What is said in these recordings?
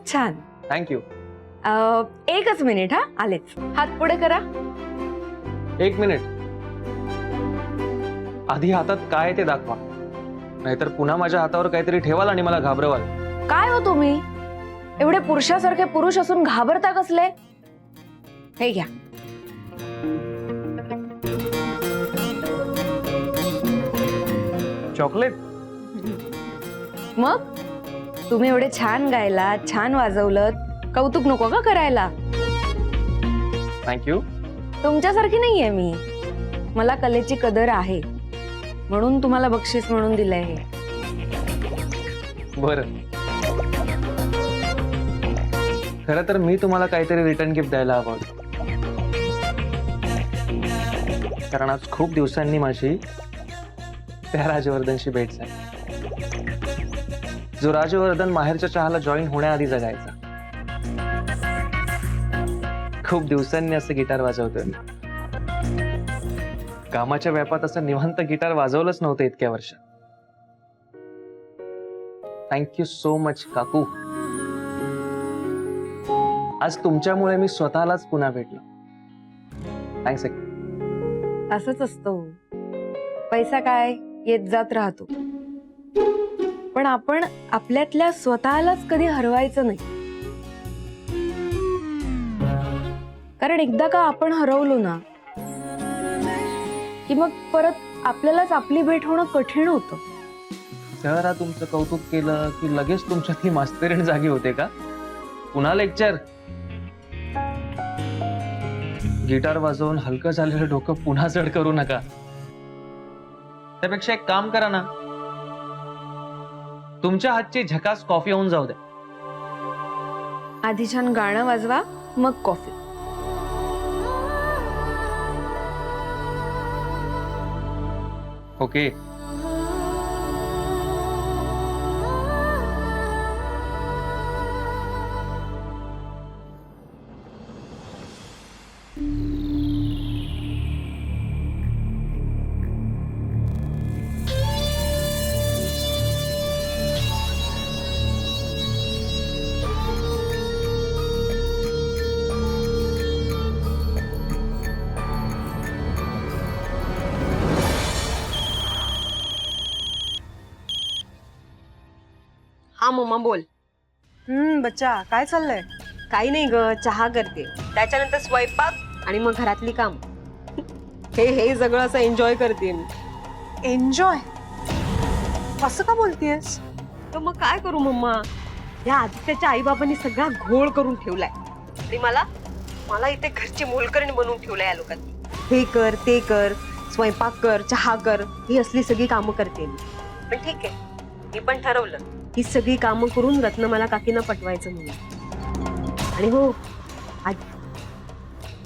छान. थँक्यू. एकच मिनिट हा, आलेच. हात पुढे करा. 1 मिनिट. आधी हातात काय ते दाखवा, नाहीतर पुन्हा माझ्या हातावर काहीतरी ठेवाल आणि मला घाबरवाल. काय हो तुम्ही एवढे पुरुषासारखे पुरुष असून घाबरता कसले? हे घ्या. चॉकलेट? मग तुम्ही एवढे छान गायला, छान वाजवलं, कौतुक नको का करायला? थँक्यू. तुमच्यासारखी नाहीये मी. मला कलेची कदर आहे म्हणून तुम्हाला बक्षीस म्हणून दिलंय हे. बरं, खरं तर मी तुम्हाला काहीतरी रिटर्न गिफ्ट द्यायला हवं होतं. कारण आज खूप दिवसांनी माझी त्या राजवर्धनशी भेट झाली, जो राजवर्धन माहेरच्या चहाला जॉईन होण्याआधी जगायचा. खूप दिवसांनी असं गिटार वाजवतोय मी. कामाच्या व्यापात असं निवांत गिटार वाजवलंच नव्हतं इतक्या वर्षात. थँक्यू सो मच काकू. आज तुमच्यामुळे मी स्वतःलाच पुन्हा भेटलो. थँक्स. असंच असतं, पैसा काय येत जात राहतो, पण आपण आपल्यातल्या स्वतःलाच कधी हरवायचं नाही. कारण एकदा का आपण हरवलो ना की मग परत आपल्यालाच आपली भेट होणं कठीण होतं. जरा तुमचं कौतुक केलं की लगेच तुमच्यातली मास्तरीण जागी होते का? पुन्हा लेक्चर? गिटार वाजवून हलकं झालेलं डोकं पुन्हा जड करू नका. त्यापेक्षा एक काम करा ना, तुमच्या हातची झकास कॉफी होऊन जाऊ द्या. आधी छान गाणं वाजवा, मग कॉफी. ओके. हा मम्मा बोल. बच्चा काय चाललंय? काही नाही ग, चहा करते, त्याच्यानंतर स्वयंपाक आणि मग घरातली काम. हे सगळं असं एन्जॉय करते मी. एन्जॉय? असं का बोलतेस? तर मग काय करू मम्मा, या आदित्याच्या आई बाबांनी सगळा घोळ करून ठेवलाय आणि मला इथे घरची मोलकरीण बनवून ठेवलाय या लोकांनी. हे कर, ते कर, स्वयंपाक कर, चहा कर, ही असली सगळी कामं करते मी. पण ठीक आहे, मी पण ठरवलं ही सगळी कामं करून रत्नमाला काकींना पटवायचं म्हणून. आणि हो,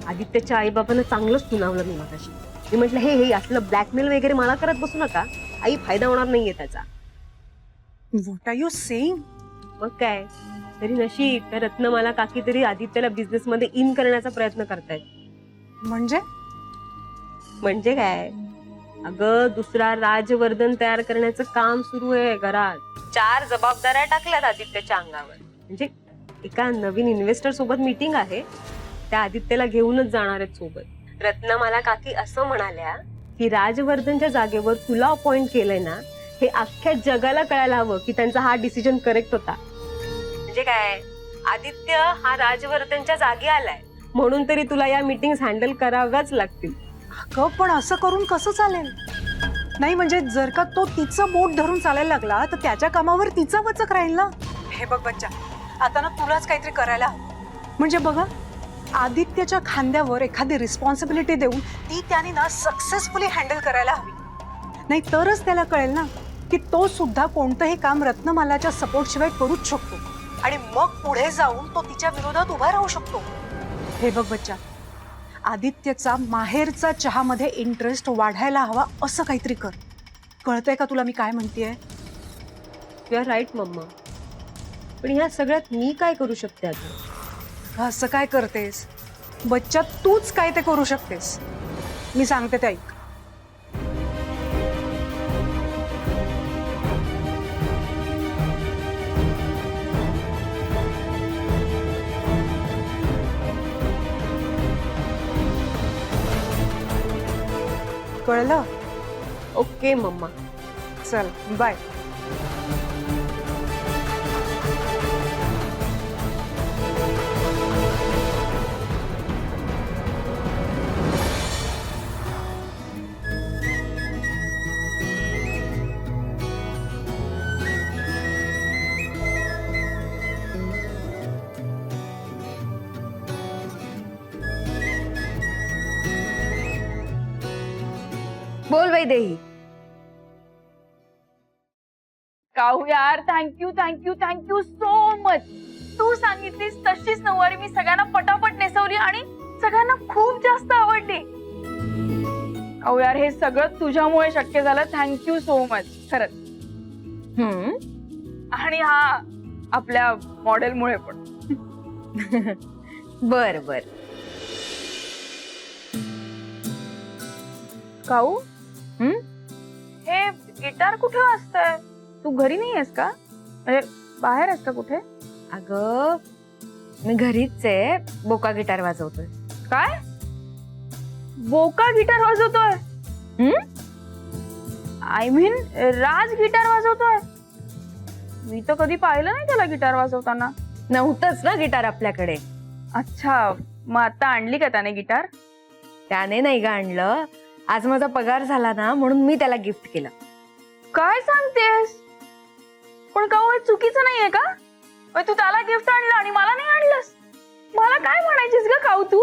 आदित्याच्या आई बाबांना चांगलंच सुनावलं मी मगाशी. मी म्हटलं हे असलं ब्लॅकमेल वगैरे मला करत बसू नका, आई फायदा होणार नाहीये त्याचा. What are you saying? मग काय, तरी नशीब तर रत्नमाला काकी तरी आदित्यला बिझनेस मध्ये इन करण्याचा प्रयत्न करतायत. म्हणजे काय, अगं दुसरा राजवर्धन तयार करण्याचं काम सुरू आहे घरात. 4 जबाबदाऱ्या टाकल्यात आदित्यच्या अंगावर. म्हणजे एका नवीन इन्व्हेस्टर सोबत मीटिंग आहे, त्या आदित्यला घेऊनच जाणार आहेत सोबत. रत्नमाला काकी असं म्हणाल्या की राजवर्धनच्या जागेवर तुला अपॉइंट केलंय ना, हे अख्ख्या जगाला कळायला हवं की त्यांचा हा डिसिजन करेक्ट होता. म्हणजे काय, आदित्य हा राजवर्धनच्या जागी आलाय म्हणून तरी तुला या मीटिंग्स हँडल कराव्याच लागतील. अगं पण असं करून कसं चालेल? नाही म्हणजे जर का तो तिचं बोट धरून चालायला लागला तर त्याच्या कामावर तिचा वचक राहील ना. हे बघ बच्चा, आता ना तुलाच काहीतरी करायला हवं. म्हणजे बघा, आदित्यच्या खांद्यावर एखादी रिस्पॉन्सिबिलिटी देऊन ती त्याने ना सक्सेसफुली हँडल करायला हवी. नाही तरच त्याला कळेल ना की तो सुद्धा कोणतंही काम रत्नमालाच्या सपोर्ट शिवाय करूच शकतो आणि मग पुढे जाऊन तो तिच्या विरोधात उभा राहू शकतो. हे बघ बच्चा, आदित्यचा माहेरचा चहामध्ये इंटरेस्ट वाढायला हवा असं काहीतरी कर. कळतंय का तुला मी काय म्हणतेय? यू आर राईट मम्मा, पण ह्या सगळ्यात मी काय करू शकते आता? असं काय करतेस बच्चा, तूच काय ते करू शकतेस. मी सांगते ते ऐक. कळलं? Okay mama. चल बाय. बोल वैदेही. काऊ यार, थँक्यू सो मच. तू सांगितलीस तशीच नऊवारी मी सगळ्यांना पटापट नेसवली आणि सगळ्यांना खूप जास्त आवडली. काऊ यार, हे सगळं तुझ्यामुळे शक्य झालं. थँक्यू सो मच खरंच. आणि हा आपल्या मॉडेलमुळे पण. बर बर. काऊ, हे गिटार कुठे असतंय? तू घरी नाही आहेस का? म्हणजे बाहेर आहेस का कुठे? अगं मी घरीच आहे, बोका गिटार वाजवतोय. काय? बोका गिटार वाजवतोय? आय मीन राज गिटार वाजवतोय? मी तर कधी पाहिलं नाही त्याला गिटार वाजवताना. नव्हतंच ना गिटार आपल्याकडे. अच्छा, मग आता आणली का त्याने गिटार? त्याने नाही ग आणलं. आज माझा पगार झाला ना, म्हणून मी त्याला गिफ्ट केलं. काय सांगतेस? पण काऊ, हे चुकीचं नाहीये का? मग तू त्याला गिफ्ट आणलं आणि मला नाही आणलंस? मला काय म्हणायचीस ग काऊ तू,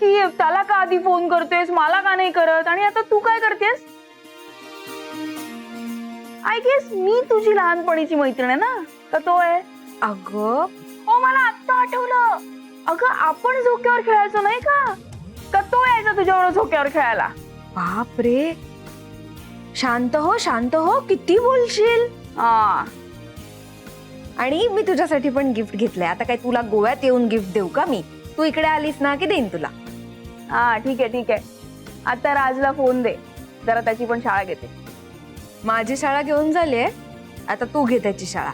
की त्याला का आधी फोन करतेस, मला का नाही करत, आणि आता तू काय करतेस? आय गेस मी तुझी लहानपणीची मैत्रीण आहे ना, का तो आहे? अगं ओ, मला आत्ता आठवलं. अगं, आपण झोक्यावर खेळायचो नाही का? का तो यायचा तुझ्यावर झोक्यावर खेळायला? बाप रे, शांत हो, किती बोलशील. हा, आणि मी तुझ्यासाठी पण गिफ्ट घेतलंय. आता काय तुला गोव्यात येऊन गिफ्ट देऊ का मी? तू इकडे आलीस ना की देईन तुला. हा, ठीक आहे. आता राजला फोन दे, जरा त्याची पण शाळा घेते. माझी शाळा घेऊन झालीये, आता तू घे त्याची शाळा.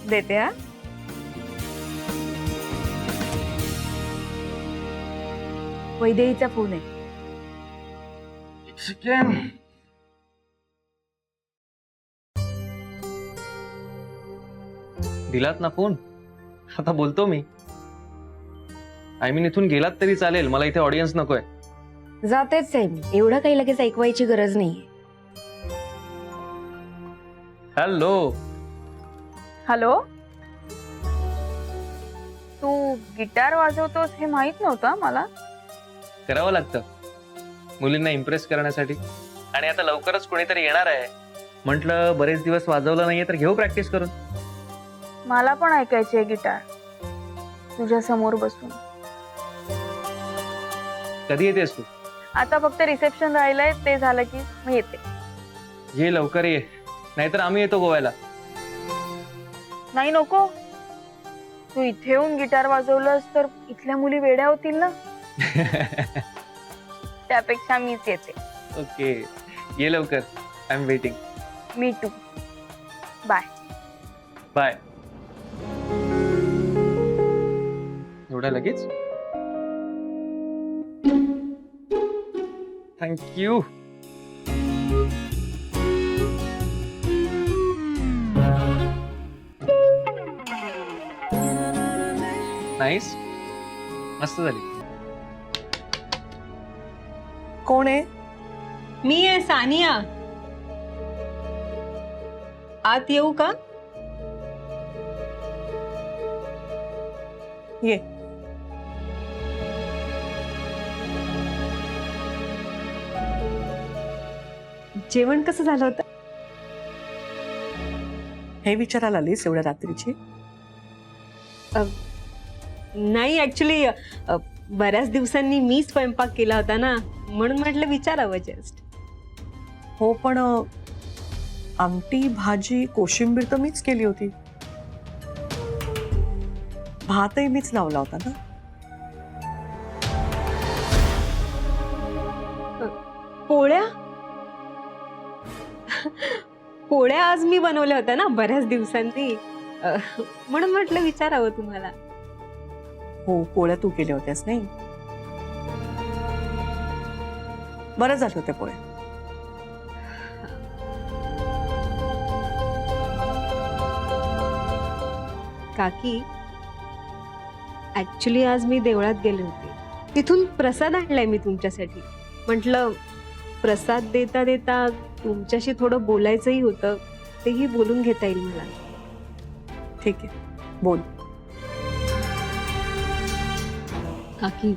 देते हा. वैदेहीचा फोन आहे. दिलात ना फोन, आता बोलतो मी. आय मीन इथून गेलात तरी चालेल, मला इथे ऑडियन्स नकोय. जातेच आहे मी, एवढं काही लगेच ऐकवायची गरज नाहीये. हॅलो. हॅलो, तू गिटार वाजवतोस हे माहित नव्हतं मला. करावं लागतं मुलींना इम्प्रेस करण्यासाठी. आणि आता लवकरच कोणीतरी येणार आहे, म्हटलं बरेच दिवस वाजवलं नाहीये तर घेऊ प्रॅक्टिस करून. मला पण ऐकायची आहे गिटार तुझ्या समोर बसून. कधी येतेस तू? आता फक्त रिसेप्शन राहिलंय, ते झालं की मी येते. ये लवकर ये, नाहीतर आम्ही येतो गोव्याला. नाही, नको. तू इथे येऊन गिटार वाजवलंस तर इथल्या मुली वेड्या होतील ना. त्यापेक्षा मीच येते. ओके, ये लवकर. I am waiting. मी टू. बाय. बाय. एवढ्या लगेच? थँक्यू. नाईस, मस्त झाली. कोण आहे? मी आहे सानिया. आत येऊ का? ये. जेवण कसं झालं होतं? हे विचारायला आलीस एवढ्या रात्रीची? नाही, ऍक्च्युली बऱ्याच दिवसांनी मी स्वयंपाक केला होता ना, म्हणून म्हटलं विचारावं जस्ट. हो, पण आमटी भाजी कोशिंबीर तर मीच केली होती. भातही मीच लावला होता ना. पोळ्या पोळ्या आज मी बनवल्या होत्या ना बऱ्याच दिवसांनी, म्हणून म्हटलं विचारावं तुम्हाला. हो, पोळ्या तू केल्या होत्यास नाही? बरं झालं ते पोळे. काकी ऍक्च्युली आज मी देवळात गेले होते. तिथून प्रसाद आणलाय मी तुमच्यासाठी. म्हटलं प्रसाद देता देता तुमच्याशी थोडं बोलायचंही होतं, तेही बोलून घेता येईल मला. ठीक आहे, बोल. काकी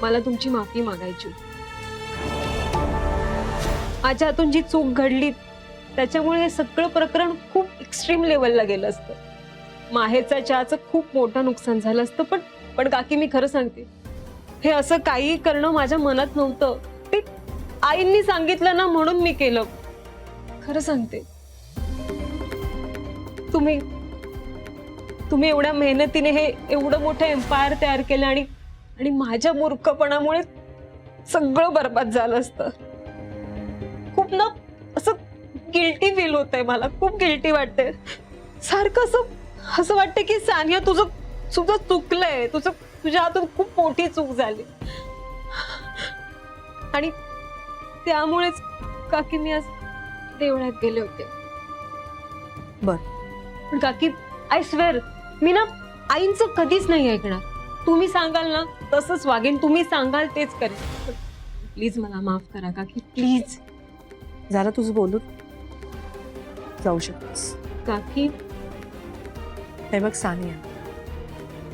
मला तुमची माफी मागायची होती. माझ्या हातून जी चूक घडली त्याच्यामुळे हे सगळं प्रकरण खूप एक्स्ट्रीम लेवलला गेलं असतं. माहेरचा चहाचं खूप मोठं नुकसान झालं असतं. पण काकी मी खरं सांगते, हे असं काही करणं माझ्या मनात नव्हतं. ते आईंनी सांगितलं ना म्हणून मी केलं. खरं सांगते, तुम्ही एवढ्या मेहनतीने हे एवढं मोठं एम्पायर तयार केलं आणि माझ्या मूर्खपणामुळे सगळं बरबाद झालं असतं. खूप ना असं गिल्टी फील होतंय मला. खूप गिल्टी वाटते. सारखं असं वाटतं की सानिया तुझं चुकलंय. तुझ्या हातून खूप मोठी चूक झाली आणि त्यामुळेच काकी मी आज देवळात गेले होते. बर. पण काकी आय स्वेअर मी ना आईंचं कधीच नाही ऐकणार. तुम्ही सांगाल ना तसंच वागेन. तुम्ही सांगाल तेच करेन. प्लीज मला माफ करा काकी, प्लीज. झालं तुझं बोलून, जाऊ शकतेस. काकी हे बघ सानिया,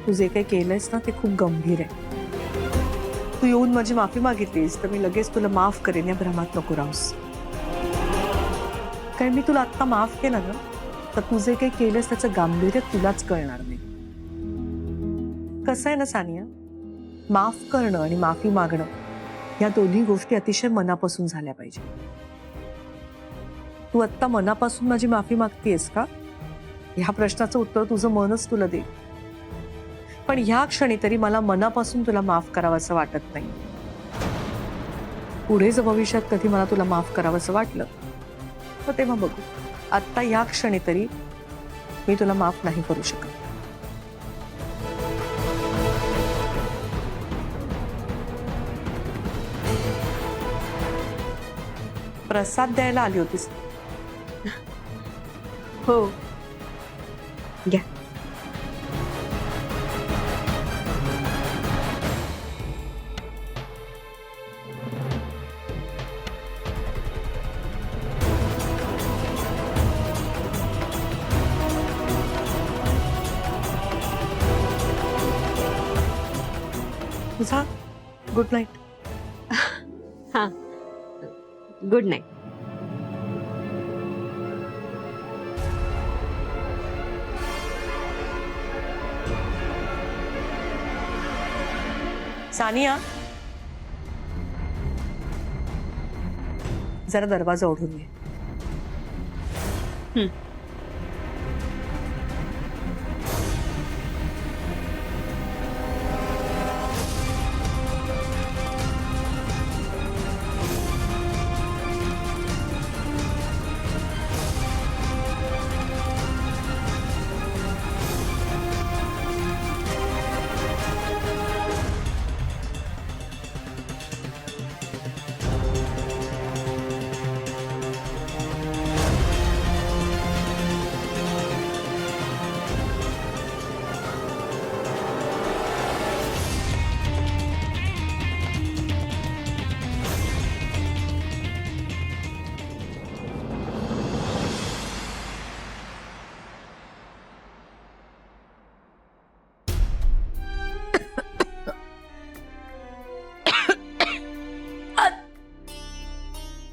तू जे काही केलंयस ना ते खूप गंभीर आहे. तू येऊन माझी माफी मागितलीस तर मी लगेच तुला माफ करेन या भ्रमात नको राहूस. कारण मी तुला आत्ता माफ केलं ना तर तू जे काही केलंस त्याचं गांभीर्य तुलाच कळणार नाही. कसं आहे ना सानिया, माफ करणं आणि माफी मागणं या दोन्ही गोष्टी अतिशय मनापासून झाल्या पाहिजे. तू आत्ता मनापासून माझी माफी मागतेस का? ह्या प्रश्नाचं उत्तर तुझं मनच तुला दे. पण ह्या क्षणी तरी मला मनापासून तुला माफ करावंसं वाटत नाही. पुढे जर भविष्यात कधी मला तुला माफ करावंसं वाटलं तर तेव्हा बघू. आत्ता या क्षणी तरी मी तुला माफ नाही करू शकत. प्रसाद द्यायला आली होतीस? हो घ्या. तुझा गुड नाईट. हा गुड नाईट. सानिया, जरा दरवाजा उघडून घे.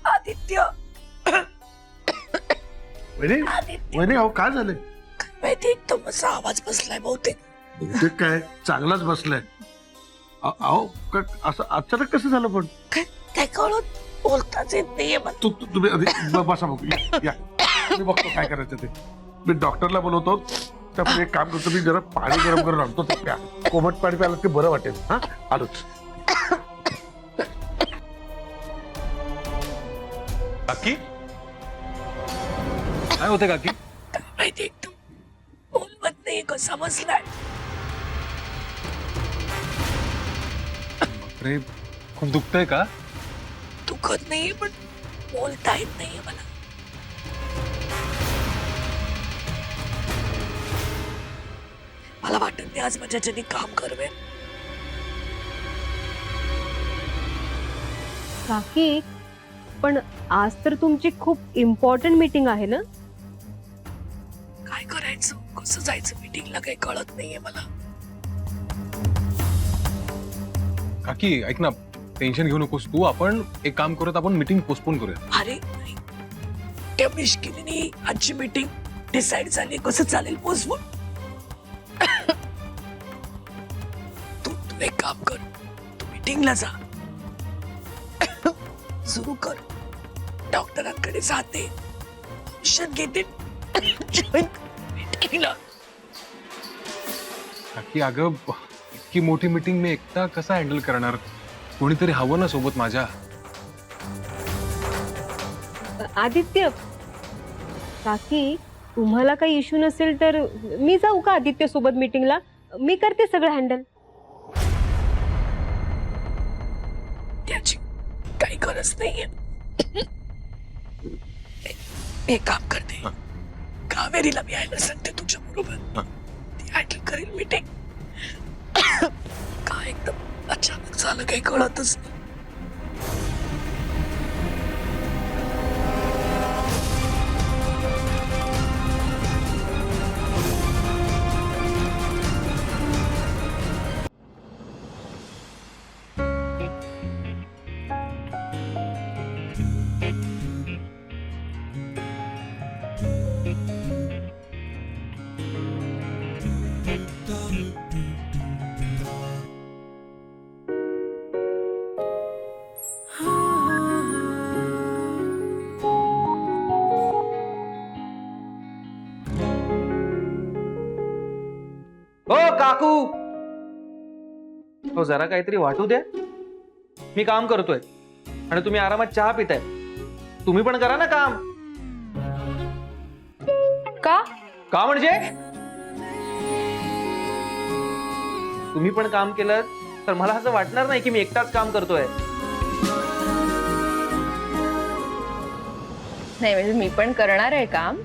आदित्य, वहिनी अहो काय झालंय? माहिती एकदम असा आवाज बसलाय बहुतेक. बहुतेक काय चांगलाच बसलाय. अहो असं अचानक कसं झालं? पण काय कळत बोलताच येत नाहीये. तुम्ही आधी बसा बघू. या मी बघतो काय करायचं ते. मी डॉक्टरला बोलवतो. त्यामुळे एक काम करतो, मी जरा पाणी गरम करून आणतो. ते प्या. कोमट पाणी प्यायला ते बरं वाटेल. हा आलोच. काकी काय होते काकी? माहिती एकदम बोलवत नाही, कसा बसलाय. बापरे, खूप दुखतंय का? दुखत नाहीये पण बोलता येत नाहीये मला. मला वाटत नाही आज माझ्याच्याने काम करवे. काकी पण आज तर तुमची खूप इम्पॉर्टंट मीटिंग आहे ना. काय करायचं, कसं जायचं मीटिंगला काही कळत नाहीये मला. काकी ऐक ना, टेन्शन घेऊ नकोस तू. आपण एक काम करत, आपण मीटिंग पोस्टपोन करूया. अरे नाही, त्या मिश्किलीने आजची मीटिंग डिसाइड झाली. कसं चालेल पोस्टपोन? तू एक काम कर, तू मीटिंगला जा, सुरू कर. डॉक्टरांकडे जाते, औषध घेते, मीटिंगला. काकी अगं, इतकी मोठी मीटिंग मी एकटा कसा हँडल करणार? कोणीतरी हवं ना सोबत माझ्या. आदित्य, काकी तुम्हाला काही इश्यू नसेल तर मी जाऊ का आदित्य सोबत मीटिंगला? मी करते सगळं हँडल. त्याची काही गरज नाहीये. मी एक काम करते, कावेरीला मी यायला सांगते तुझ्या बरोबर. ती हँडल करेल मीटिंग. काय एकदम अचानक झालं, काही कळतच नाही. हो काकू, हो जरा काहीतरी वाटू द्या. मी काम करतोय आणि तुम्ही आरामात चहा पिताय. तुम्ही पण करा ना काम. का? का म्हणजे तुम्ही पण काम केलं तर मला असं वाटणार नाही की मी एकटाच काम करतोय. नाही म्हणजे मी पण करणार आहे काम.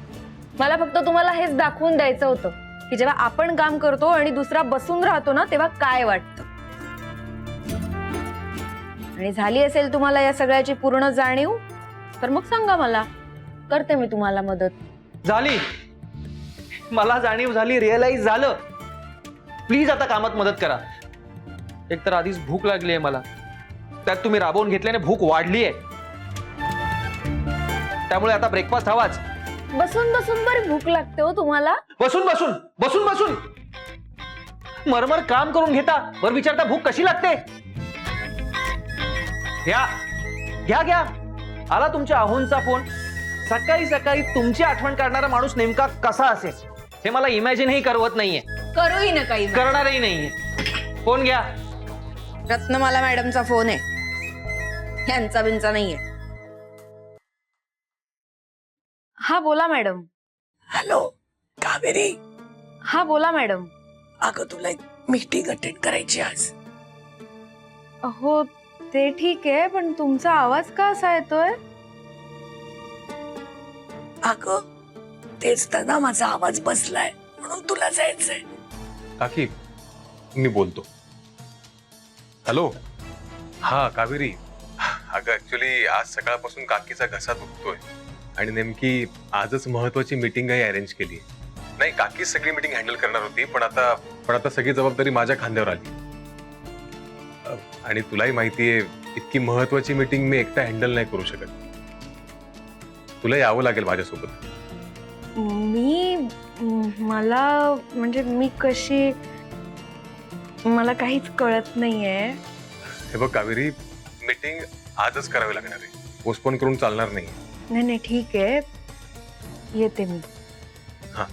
मला फक्त तुम्हाला हेच दाखवून द्यायचं होतं की जेव्हा आपण काम करतो आणि दुसरा बसून राहतो ना तेव्हा काय वाटतं. आणि झाली असेल तुम्हाला या सगळ्याची पूर्ण जाणीव तर मग सांगा मला, करते मी तुम्हाला मदत. झाली, मला जाणीव झाली, रिअलाइज झालं. प्लीज आता कामात मदत करा. एक तर आधीच भूक लागली आहे मला, त्यात तुम्ही राबवून घेतल्याने भूक वाढली आहे. त्यामुळे आता ब्रेकफास्ट हवाच. बसून बसून बरी भूक लागते हो तुम्हाला. बसून बसून बसून बसून मरमर काम करून घेता वर विचारता भूक कशी लागते. घ्या घ्या घ्या, आला तुमच्या आहोंचा फोन. सकाळी सकाळी तुमची आठवण काढणारा माणूस नेमका कसा असेल हे मला इमॅजिनही करवत नाहीये, करूही नका. करणारही नाहीये. फोन घ्या. रत्नमाला मॅडमचा फोन आहे, यांचा बिनचा नाहीये. हा बोला मॅडम. हॅलो कावेरी. हा बोला मॅडम. अगं तुला एक मीटिंग अटेंड करायची आज. हो ते ठीक आहे, पण तुमचा आवाज का असा येतोय? अगं तेच तर ना, माझा आवाज बसलाय म्हणून तुला जायचंय. काकी मी बोलतो. हॅलो. हा कावेरी, अगं ऍक्च्युली आज सकाळपासून काकीचा घसा दुखतोय आणि नेमकी आजच महत्वाची मीटिंग आहे अरेंज केली. नाही, काकीच सगळी मीटिंग हँडल करणार होती, पण आता सगळी जबाबदारी माझ्या खांद्यावर आली. आणि तुलाही माहितीये इतकी महत्वाची मीटिंग मी एकटा हँडल नाही करू शकत. तुला यावं लागेल माझ्यासोबत. मला म्हणजे मी कशी, मला काहीच कळत नाहीये. हे बघ कावेरी, मीटिंग आजच करावी लागणार आहे, पोस्टपोन करून चालणार नाही. नाही ठीक आहे, येते मी. हा